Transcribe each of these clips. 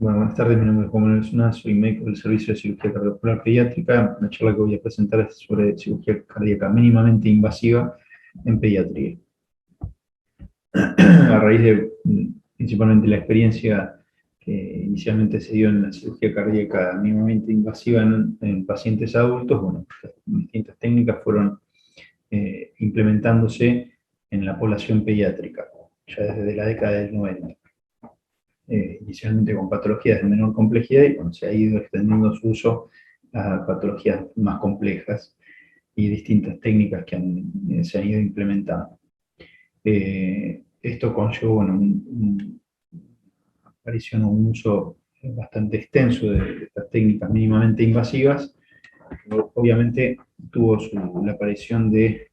Bueno, buenas tardes, mi nombre es Juan Manuel Zuna, soy médico del Servicio de Cirugía Cardiovascular Pediátrica. La charla que voy a presentar es sobre cirugía cardíaca mínimamente invasiva en pediatría. A raíz de principalmente la experiencia que inicialmente se dio en la cirugía cardíaca mínimamente invasiva en pacientes adultos, bueno, distintas técnicas fueron implementándose en la población pediátrica, ya desde la década del 90. Inicialmente con patologías de menor complejidad y bueno, se ha ido extendiendo su uso a patologías más complejas y distintas técnicas que se han ido implementando. Esto conllevó bueno, aparición o un uso bastante extenso de estas técnicas mínimamente invasivas. Obviamente tuvo la aparición de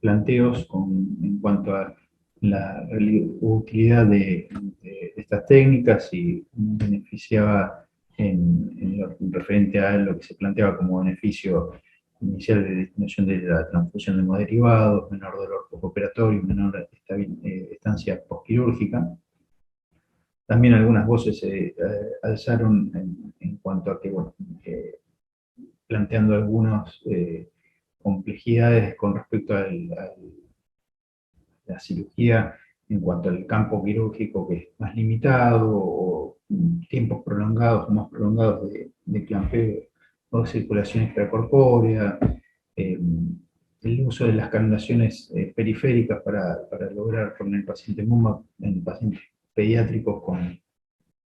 planteos en cuanto a la utilidad de estas técnicas y beneficiaba en lo referente a lo que se planteaba como beneficio inicial de disminución de la transfusión de hemoderivados, menor dolor postoperatorio, menor estancia postquirúrgica. También algunas voces se alzaron en cuanto a que, bueno, planteando algunas complejidades con respecto a la cirugía en cuanto al campo quirúrgico que es más limitado o tiempos prolongados o más prolongados de clampeo o circulación extracorpórea, eh, el uso de las canulaciones periféricas para lograr con el paciente MUMA en pacientes pediátricos con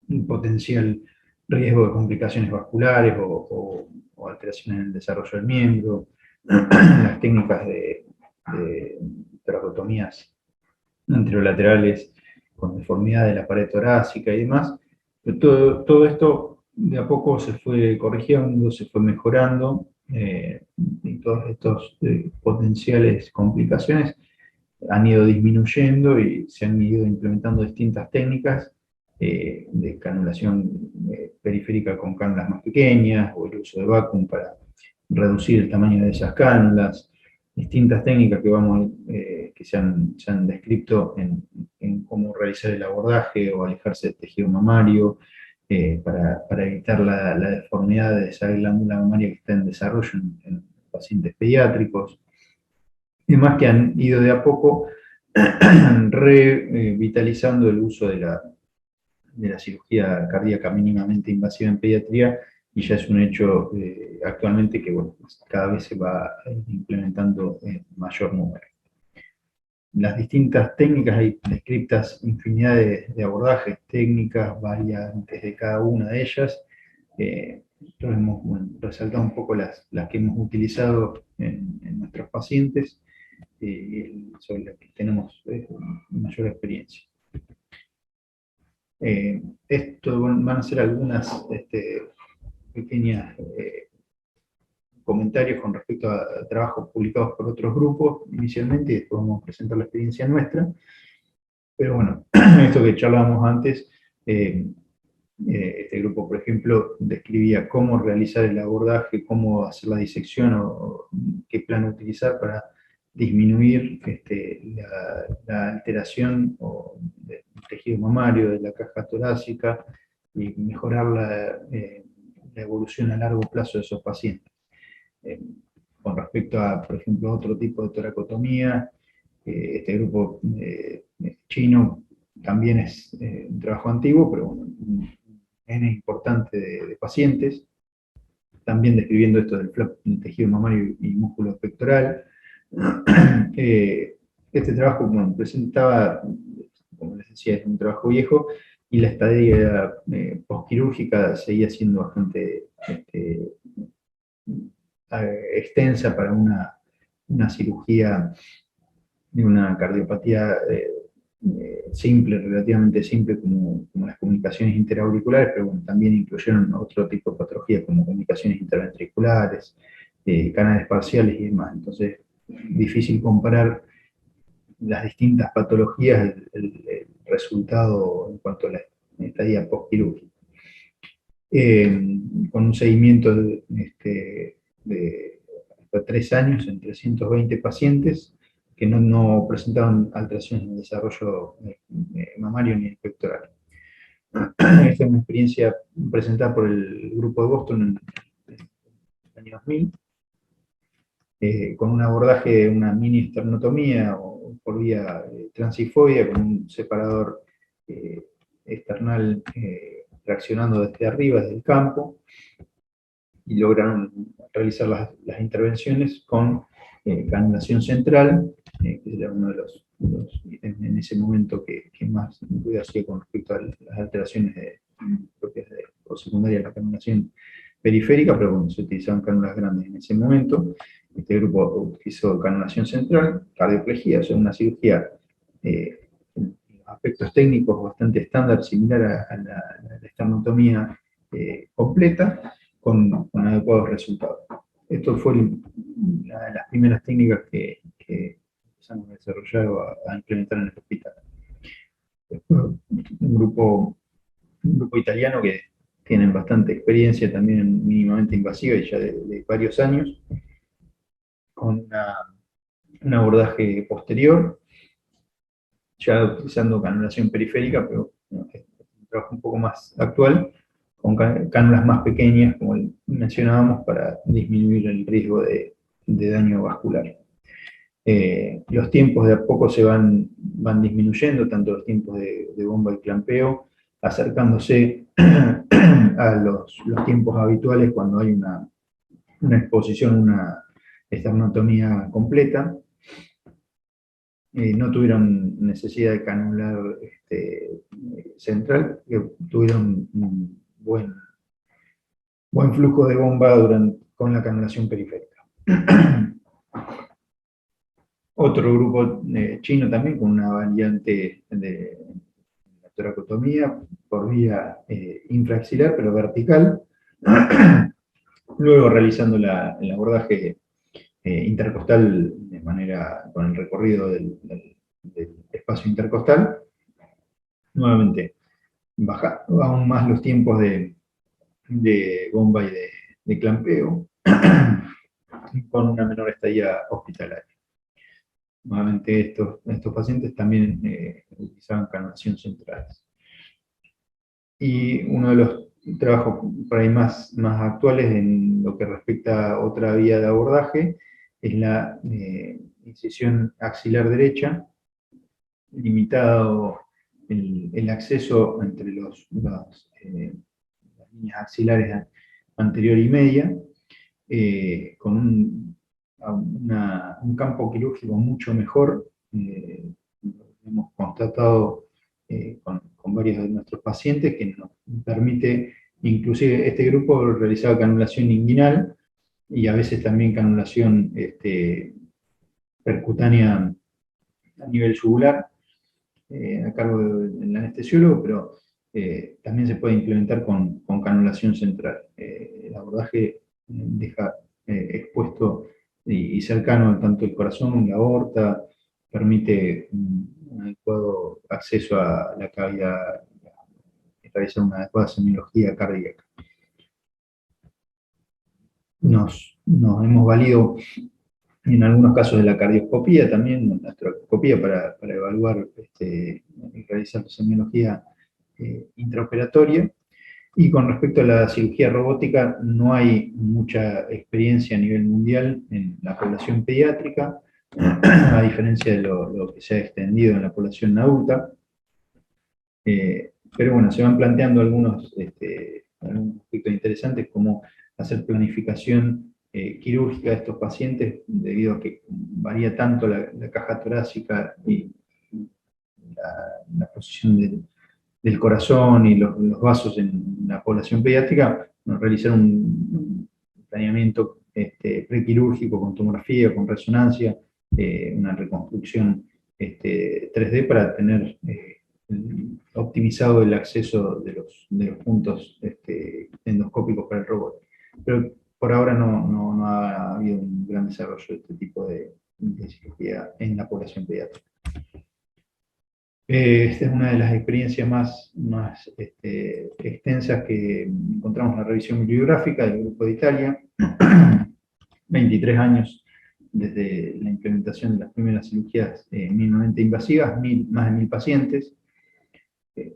un potencial riesgo de complicaciones vasculares o alteraciones en el desarrollo del miembro, las técnicas de tracotomías anterolaterales con deformidad de la pared torácica y demás. Pero todo esto de a poco se fue corrigiendo, se fue mejorando, y todas estas potenciales complicaciones han ido disminuyendo y se han ido implementando distintas técnicas de canulación periférica con cánulas más pequeñas o el uso de vacuum para reducir el tamaño de esas cánulas, distintas técnicas que se han descrito en cómo realizar el abordaje o alejarse del tejido mamario para evitar la deformidad de esa glándula mamaria que está en desarrollo en pacientes pediátricos, y demás que han ido de a poco revitalizando el uso de la cirugía cardíaca mínimamente invasiva en pediatría, y ya es un hecho actualmente que bueno, cada vez se va implementando en mayor número. Las distintas técnicas, hay descritas infinidad de abordajes, técnicas, variantes de cada una de ellas. Nosotros hemos resaltado un poco las que hemos utilizado en nuestros pacientes sobre las que tenemos mayor experiencia. Esto van a ser algunas pequeñas comentarios con respecto a trabajos publicados por otros grupos inicialmente, y después vamos a presentar la experiencia nuestra. Pero bueno, esto que charlábamos antes, este grupo, por ejemplo, describía cómo realizar el abordaje, cómo hacer la disección o qué plano utilizar para disminuir la alteración del tejido mamario, de la caja torácica y mejorar la evolución a largo plazo de esos pacientes. Eh, con respecto a, por ejemplo, otro tipo de toracotomía, este grupo chino también es un trabajo antiguo, pero bueno, un N importante de pacientes, también describiendo esto del flap del tejido mamario y músculo pectoral. Este trabajo, bueno, presentaba, como les decía, es un trabajo viejo, y la estadía postquirúrgica seguía siendo bastante extensa para una cirugía de una cardiopatía simple, relativamente simple, como las comunicaciones interauriculares, pero bueno, también incluyeron otro tipo de patologías como comunicaciones interventriculares, canales parciales y demás. Entonces, difícil comparar las distintas patologías, el resultado en cuanto a la estadía postquirúrgica. Con un seguimiento de hasta 3 años en 320 pacientes que no presentaban alteraciones en el desarrollo mamario ni pectoral. Esta es una experiencia presentada por el grupo de Boston en el año 2000, con un abordaje de una mini esternotomía o por vía transifoidea con un separador external traccionando desde arriba, desde el campo, y lograron realizar las intervenciones con canulación central, que era uno de los en ese momento que más cuidado hacía con respecto a las alteraciones propias o secundarias de la canulación periférica, pero bueno, se utilizaban cánulas grandes en ese momento. Este grupo utilizó canulación central, cardioplegía, o sea, una cirugía en aspectos técnicos bastante estándar, similar a la esternotomía completa, con adecuados resultados. Esto fue una de las primeras técnicas que empezamos a desarrollar o a implementar en el hospital. Después, un grupo italiano que tienen bastante experiencia también mínimamente invasiva y ya de varios años, con un abordaje posterior, ya utilizando canulación periférica, pero es un trabajo un poco más actual, con cánulas más pequeñas, como mencionábamos, para disminuir el riesgo de daño vascular. Los tiempos de a poco se van disminuyendo, tanto los tiempos de bomba y clampeo, acercándose a los tiempos habituales cuando hay una exposición, una esternotomía completa. No tuvieron necesidad de canular central, tuvieron un buen flujo de bomba con la canulación periférica. Otro grupo chino también con una variante de la toracotomía por vía infraaxilar, pero vertical. Luego realizando el abordaje intercostal de manera con el recorrido del espacio intercostal. Nuevamente, baja aún más los tiempos de bomba y de clampeo con una menor estadía hospitalaria. Nuevamente, estos pacientes también utilizaban canulación central. Y uno de los trabajos por ahí más actuales en lo que respecta a otra vía de abordaje es la incisión axilar derecha, limitado el acceso entre las líneas axilares anterior y media, con un campo quirúrgico mucho mejor. Hemos constatado con varios de nuestros pacientes que nos permite, inclusive este grupo realizaba canulación inguinal y a veces también canulación percutánea a nivel yugular, a cargo del anestesiólogo, pero también se puede implementar con canulación central. El abordaje deja expuesto y cercano tanto el corazón, la aorta, permite un adecuado acceso a la cavidad, realizar una adecuada semiología cardíaca. Nos hemos valido en algunos casos de la cardioscopía también, la tracoscopía para evaluar y realizar semiología intraoperatoria. Y con respecto a la cirugía robótica, no hay mucha experiencia a nivel mundial en la población pediátrica, a diferencia de lo que se ha extendido en la población adulta. Pero bueno, se van planteando algunos aspectos interesantes, como hacer planificación quirúrgica de estos pacientes, debido a que varía tanto la caja torácica y la posición del corazón y los vasos en la población pediátrica. Realizar un planeamiento prequirúrgico con tomografía, con resonancia, una reconstrucción 3D para tener optimizado el acceso de los puntos endoscópicos para el robot. Pero por ahora no ha habido un gran desarrollo de este tipo de cirugía en la población pediátrica. Esta es una de las experiencias más extensas que encontramos en la revisión bibliográfica del Grupo de Italia. 23 años desde la implementación de las primeras cirugías mínimamente invasivas, más de 1000 pacientes.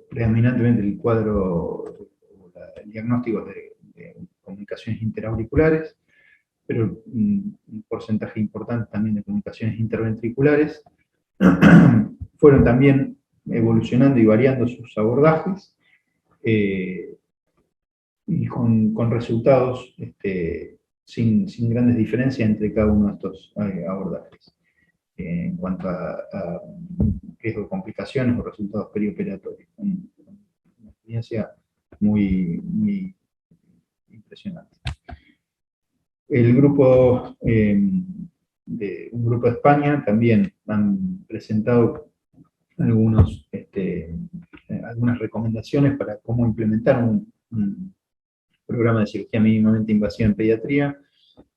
predominantemente el cuadro, el diagnóstico de comunicaciones interauriculares, pero un porcentaje importante también de comunicaciones interventriculares. Fueron también evolucionando y variando sus abordajes, y con resultados sin grandes diferencias entre cada uno de estos abordajes, en cuanto a riesgo de complicaciones o resultados perioperatorios. Una experiencia muy impresionante. El grupo, un grupo de España también han presentado algunas recomendaciones para cómo implementar un programa de cirugía mínimamente invasiva en pediatría,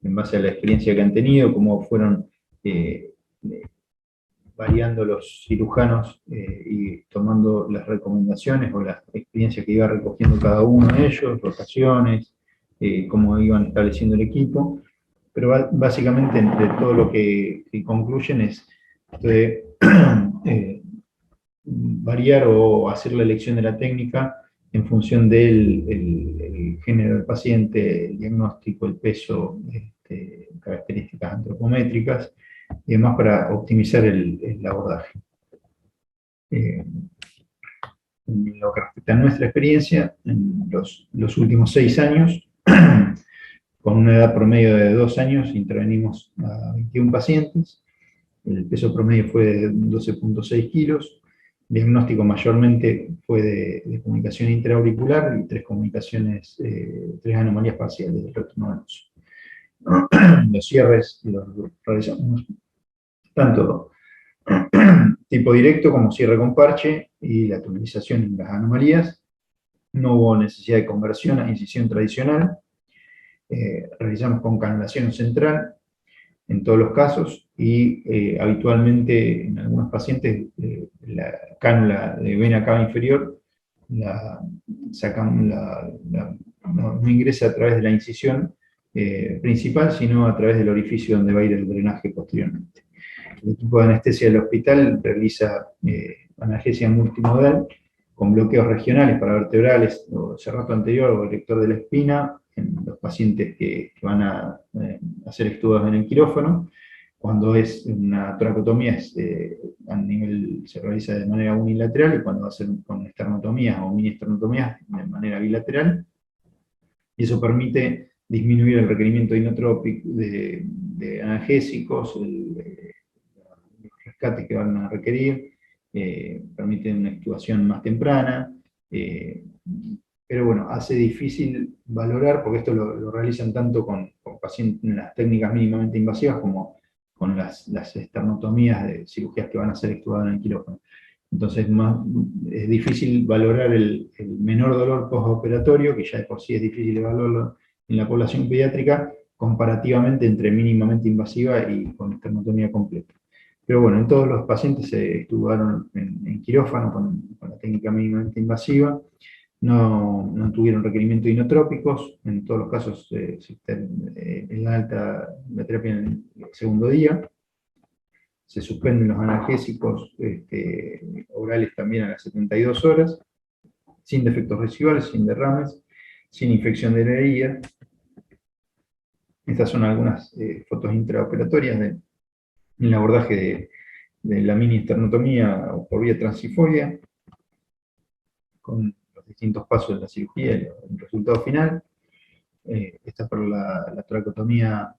en base a la experiencia que han tenido, cómo fueron eh, variando los cirujanos y tomando las recomendaciones o las experiencias que iba recogiendo cada uno de ellos, rotaciones, cómo iban estableciendo el equipo, pero básicamente entre todo lo que concluyen es de variar o hacer la elección de la técnica en función del el género del paciente, el diagnóstico, el peso, características antropométricas, y demás para optimizar el abordaje. En lo que respecta a nuestra experiencia, en los últimos 6 años, con una edad promedio de 2 años, intervenimos a 21 pacientes, el peso promedio fue de 12,6 kilos, el diagnóstico mayormente fue de comunicación intraauricular y 3 comunicaciones, 3 anomalías parciales del recto venoso. Los cierres los realizamos tanto tipo directo como cierre con parche y la tunelización en las anomalías. No hubo necesidad de conversión a incisión tradicional. Realizamos con canulación central en todos los casos y habitualmente en algunos pacientes la cánula de vena cava inferior no ingresa a través de la incisión principal, sino a través del orificio donde va a ir el drenaje posteriormente. El equipo de anestesia del hospital realiza analgesia multimodal con bloqueos regionales para vertebrales o cerrato anterior o erector de la espina en los pacientes que van a hacer estudios en el quirófano. Cuando es una toracotomía a nivel, se realiza de manera unilateral, y cuando va a ser con esternotomías o mini esternotomías de manera bilateral. Y eso permite disminuir el requerimiento inotrópico de analgésicos, los rescates que van a requerir, permite una actuación más temprana, pero bueno, hace difícil valorar, porque esto lo realizan tanto con pacientes en las técnicas mínimamente invasivas como con las esternotomías de cirugías que van a ser estudiadas en el quirófano. Entonces es difícil valorar el menor dolor postoperatorio, que ya de por sí es difícil evaluarlo en la población pediátrica, comparativamente entre mínimamente invasiva y con esternotomía completa. Pero bueno, en todos los pacientes se estudiaron en quirófano con la técnica mínimamente invasiva, no tuvieron requerimientos inotrópicos, en todos los casos en la alta la terapia en el segundo día. Se suspenden los analgésicos orales también a las 72 horas, sin defectos residuales, sin derrames, sin infección de la herida. Estas son algunas fotos intraoperatorias en el abordaje de la mini esternotomía o por vía transifolia, con los distintos pasos de la cirugía y el resultado final. Esta es para la toracotomía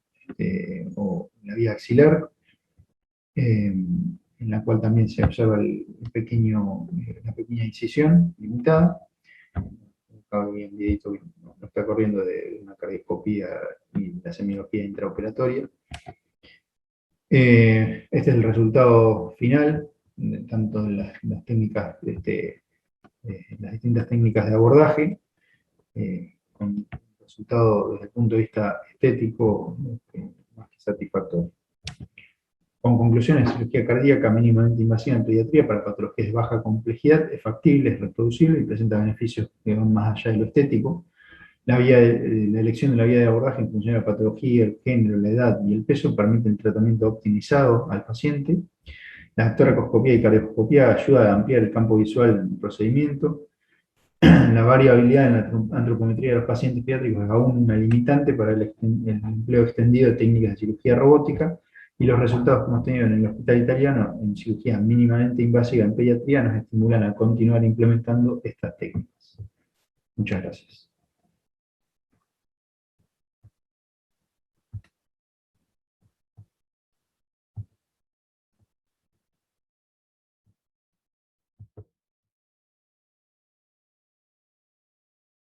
o la vía axilar, en la cual también se observa la pequeña incisión limitada. Acá bien videito no está corriendo de una cardioscopía y la semiología intraoperatoria. Este es el resultado final, tanto de las técnicas, las distintas técnicas de abordaje, con resultado desde el punto de vista estético más que satisfactorio. Con conclusiones, cirugía cardíaca mínimamente invasiva en pediatría para patologías de baja complejidad es factible, es reproducible y presenta beneficios que van más allá de lo estético. La elección de la vía de abordaje en función de la patología, el género, la edad y el peso permite el tratamiento optimizado al paciente. La toracoscopía y cardioscopía ayuda a ampliar el campo visual del procedimiento. La variabilidad en la antropometría de los pacientes pediátricos es aún una limitante para el empleo extendido de técnicas de cirugía robótica, y los resultados que hemos tenido en el hospital italiano en cirugía mínimamente invasiva en pediatría nos estimulan a continuar implementando estas técnicas. Muchas gracias.